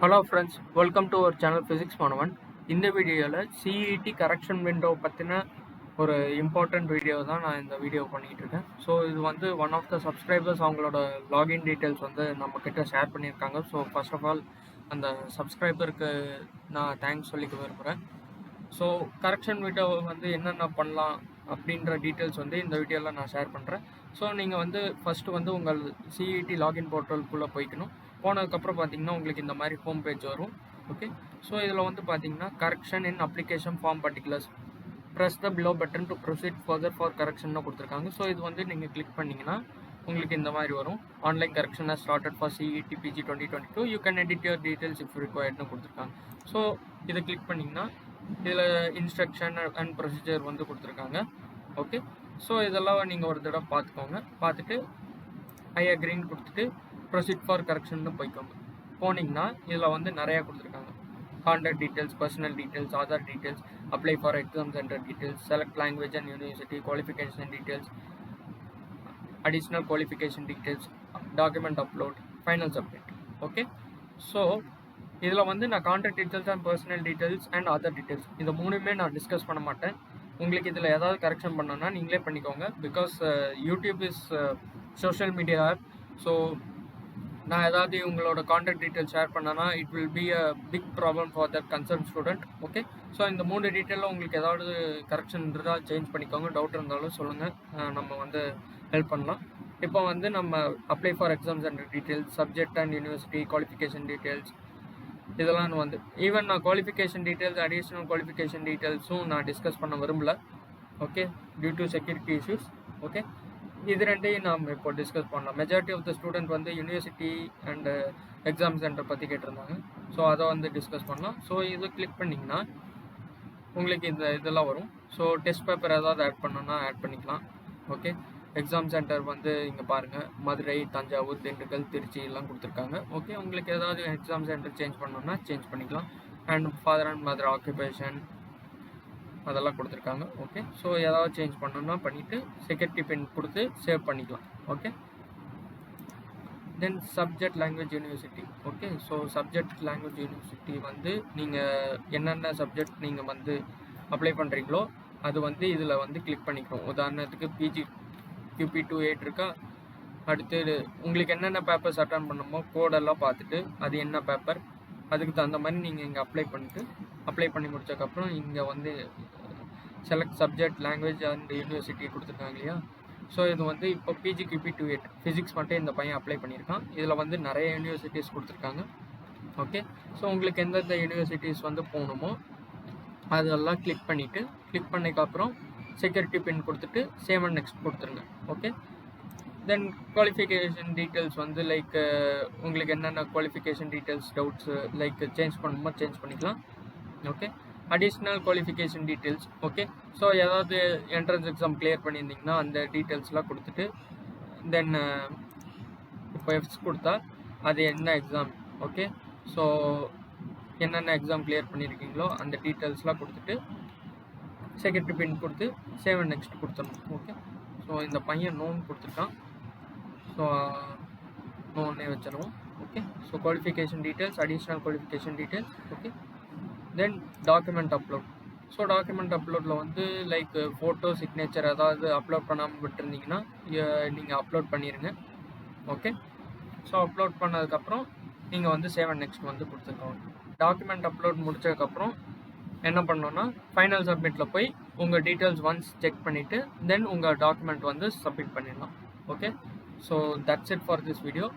Hello friends, welcome to our channel Physics Maanavan. இந்த வீடியோவில் CET correction window பற்றின ஒரு இம்பார்ட்டன்ட் வீடியோ தான் நான் இந்த வீடியோ பண்ணிகிட்டு இருக்கேன். ஸோ இது வந்து ஒன் ஆஃப் த சப்ஸ்கிரைபர்ஸ் அவங்களோட லாகின் டீட்டெயில்ஸ் வந்து நம்மக்கிட்ட ஷேர் பண்ணியிருக்காங்க. ஸோ ஃபர்ஸ்ட் ஆஃப் ஆல் அந்த சப்ஸ்கிரைபருக்கு நான் தேங்க்ஸ் சொல்லிக்க விரும்புகிறேன். ஸோ கரெக்ஷன் வீடியோ வந்து என்னென்ன பண்ணலாம் அப்படின்ற டீட்டெயில்ஸ் வந்து இந்த வீடியோவில் நான் ஷேர் பண்ணுறேன். ஸோ நீங்கள் வந்து ஃபஸ்ட்டு வந்து உங்கள் CET லாகின் போர்ட்டலுக்குள்ளே போய்க்கணும். போனதுக்கப்புறம் பார்த்தீங்கன்னா உங்களுக்கு இந்த மாதிரி ஹோம் பேஜ் வரும். ஓகே, ஸோ இதில் வந்து பார்த்தீங்கன்னா correction in application form particulars press the below button to proceed further for கரெக்ஷன்னு கொடுத்துருக்காங்க. ஸோ இது வந்து நீங்கள் கிளிக் பண்ணிங்கன்னா உங்களுக்கு இந்த மாதிரி வரும். Online correction has started for CET PG 2022 you can edit your details if ரிக்வயர்ட்னு கொடுத்துருக்காங்க. ஸோ இதை கிளிக் பண்ணிங்கன்னா இதில் இன்ஸ்ட்ரக்ஷன் அண்ட் ப்ரொசீஜர் வந்து கொடுத்துருக்காங்க. ஓகே, ஸோ இதெல்லாம் நீங்கள் ஒரு தடவை பார்த்துக்கோங்க. பார்த்துட்டு ஐ அக்ரீன்னு கொடுத்துட்டு ப்ரொசீட் ஃபார் கரெக்ஷன்னு போய்க்கோங்க. போனீங்கன்னா இதில் வந்து நிறையா கொடுத்துருக்காங்க. Contact details, personal details, Aadhaar details, apply for exam centre details, select language and university, qualification details, additional qualification details, document upload, final submit. Okay, so இதில் வந்து நான் contact details and personal details and other details இந்த மூணுமே நான் discuss பண்ண மாட்டேன். உங்களுக்கு இதில் ஏதாவது கரெக்ஷன் பண்ணணும்னா நீங்களே பண்ணிக்கோங்க. Because YouTube is social media app. So நான் ஏதாவது உங்களோட கான்டாக்ட் டீட்டெயில்ஸ் ஷேர் பண்ணேன்னா it will be a big problem for that concern student. Okay, so இந்த 3 டீட்டெயிலில் உங்களுக்கு ஏதாவது கரெக்ஷன் இருந்தால் சேஞ்ச் பண்ணிக்கோங்க. டவுட் இருந்தாலும் சொல்லுங்கள், நம்ம வந்து ஹெல்ப் பண்ணலாம். இப்போ வந்து நம்ம apply for exam centre details, subject and university, qualification details இதெல்லாம் வந்து ஈவன் நான் குவாலிஃபிகேஷன் டீட்டெயில்ஸ், அடிஷ்னல் குவாலிஃபிகேஷன் டீட்டெயில்ஸும் நான் டிஸ்கஸ் பண்ண விரும்பல. Okay, due to security issues. Okay, இது ரெண்டையும் நாம் இப்போ டிஸ்கஸ் பண்ணலாம். மெஜாரிட்டி ஆஃப் த ஸ்டூடெண்ட் வந்து யூனிவர்சிட்டி அண்ட் எக்ஸாம் சென்டர் பற்றி கேட்டிருந்தாங்க. ஸோ அதை வந்து டிஸ்கஸ் பண்ணலாம். ஸோ இது கிளிக் பண்ணிங்கன்னா உங்களுக்கு இதெல்லாம் வரும். ஸோ டெஸ்ட் பேப்பர் ஏதாவது ஆட் பண்ணோன்னா ஆட் பண்ணிக்கலாம். ஓகே, எக்ஸாம் சென்டர் வந்து இங்கே பாருங்கள், மதுரை, தஞ்சாவூர், திண்டுக்கல், திருச்சி எல்லாம் கொடுத்துருக்காங்க. ஓகே, உங்களுக்கு ஏதாவது எக்ஸாம் சென்டர் சேஞ்ச் பண்ணோன்னா சேஞ்ச் பண்ணிக்கலாம். And father and mother occupation அதெல்லாம் கொடுத்துருக்காங்க. ஓகே, ஸோ ஏதாவது சேஞ்ச் பண்ணணும்னா பண்ணிவிட்டு செக்யூரிட்டி பின் கொடுத்து சேவ் பண்ணிக்கலாம். ஓகே, தென் subject language university. Okay, so subject language university வந்து நீங்கள் என்னென்ன சப்ஜெக்ட் நீங்கள் வந்து அப்ளை பண்ணுறீங்களோ அது வந்து இதில் வந்து கிளிக் பண்ணிக்கிறோம். உதாரணத்துக்கு PG QP 28 இருக்கா. அடுத்து உங்களுக்கு என்னென்ன பேப்பர்ஸ் அட்டன் பண்ணணுமோ கோடெல்லாம் பார்த்துட்டு அது என்ன பேப்பர் அதுக்கு தகுந்த மாதிரி நீங்கள் இங்கே அப்ளை பண்ணி முடிச்சதுக்கப்புறம் இங்கே வந்து select subject language and university கொடுத்துருக்காங்க இல்லையா. ஸோ இது வந்து இப்போ PG QP 28 ஃபிசிக்ஸ் மட்டும் இந்த பையன் அப்ளை பண்ணியிருக்கான். இதில் வந்து நிறைய யூனிவர்சிட்டிஸ் கொடுத்துருக்காங்க. ஓகே, ஸோ உங்களுக்கு எந்தெந்த யூனிவர்சிட்டிஸ் வந்து போகணுமோ அதெல்லாம் கிளிக் பண்ணதுக்கப்புறம் செக்யூரிட்டி பின் கொடுத்துட்டு சேவ் அண்ட் நெக்ஸ்ட் கொடுத்துருங்க. ஓகே, தென் குவாலிஃபிகேஷன் டீட்டெயில்ஸ் வந்து லைக் உங்களுக்கு என்னென்ன qualification details doubts like change பண்ணணுமோ சேஞ்ச் பண்ணிக்கலாம். Okay, additional qualification details. Okay, so ஏதாவது என்ட்ரன்ஸ் எக்ஸாம் கிளியர் பண்ணியிருந்தீங்கன்னா அந்த டீட்டெயில்ஸ்லாம் கொடுத்துட்டு தென் இப்போ எஃப்ஸ் கொடுத்தா அது என்ன எக்ஸாம். ஓகே, ஸோ என்னென்ன எக்ஸாம் கிளியர் பண்ணியிருக்கீங்களோ அந்த டீட்டெயில்ஸ்லாம் கொடுத்துட்டு செக்யூரிட்டி பின் கொடுத்து சேவ் அண்ட் நெக்ஸ்ட் கொடுத்துடணும். ஓகே, ஸோ இந்த பையன் நோன் கொடுத்துருக்கான். ஸோ நோன்னே வச்சிருவோம். Okay, so qualification details, additional qualification details. Okay, then document upload. So document அப்லோடில் வந்து லைக் ஃபோட்டோ, சிக்னேச்சர் ஏதாவது அப்லோட் பண்ணாமல் விட்டுருந்தீங்கன்னா நீங்கள் அப்லோட் பண்ணிடுங்க. ஓகே, ஸோ அப்லோட் பண்ணதுக்கப்புறம் நீங்கள் வந்து சேவ் அண்ட் நெக்ஸ்ட் வந்து கொடுத்துருக்கோம். டாக்குமெண்ட் அப்லோட் முடிச்சதுக்கப்புறம் என்ன பண்ணோன்னா ஃபைனல் சப்மிட்டில் போய் உங்கள் டீட்டெயில்ஸ் ஒன்ஸ் செக் பண்ணிவிட்டு தென் உங்கள் டாக்குமெண்ட் வந்து சப்மிட் பண்ணிடலாம். Okay, so that's it for this video.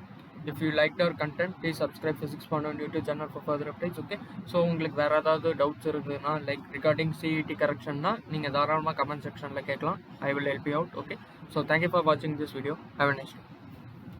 If you like our content please subscribe Physics Maanavan YouTube channel for further updates. Okay, so உங்களுக்கு வேறு ஏதாவது டவுட்ஸ் இருக்குதுன்னா லைக் ரிகார்டிங் CET கரெக்ஷன்னா நீங்கள் தாராளமாக கமெண்ட் செக்ஷனில் கேட்கலாம். I will help you out. Okay, so thank you for வாட்சிங் this video. Have a nice day.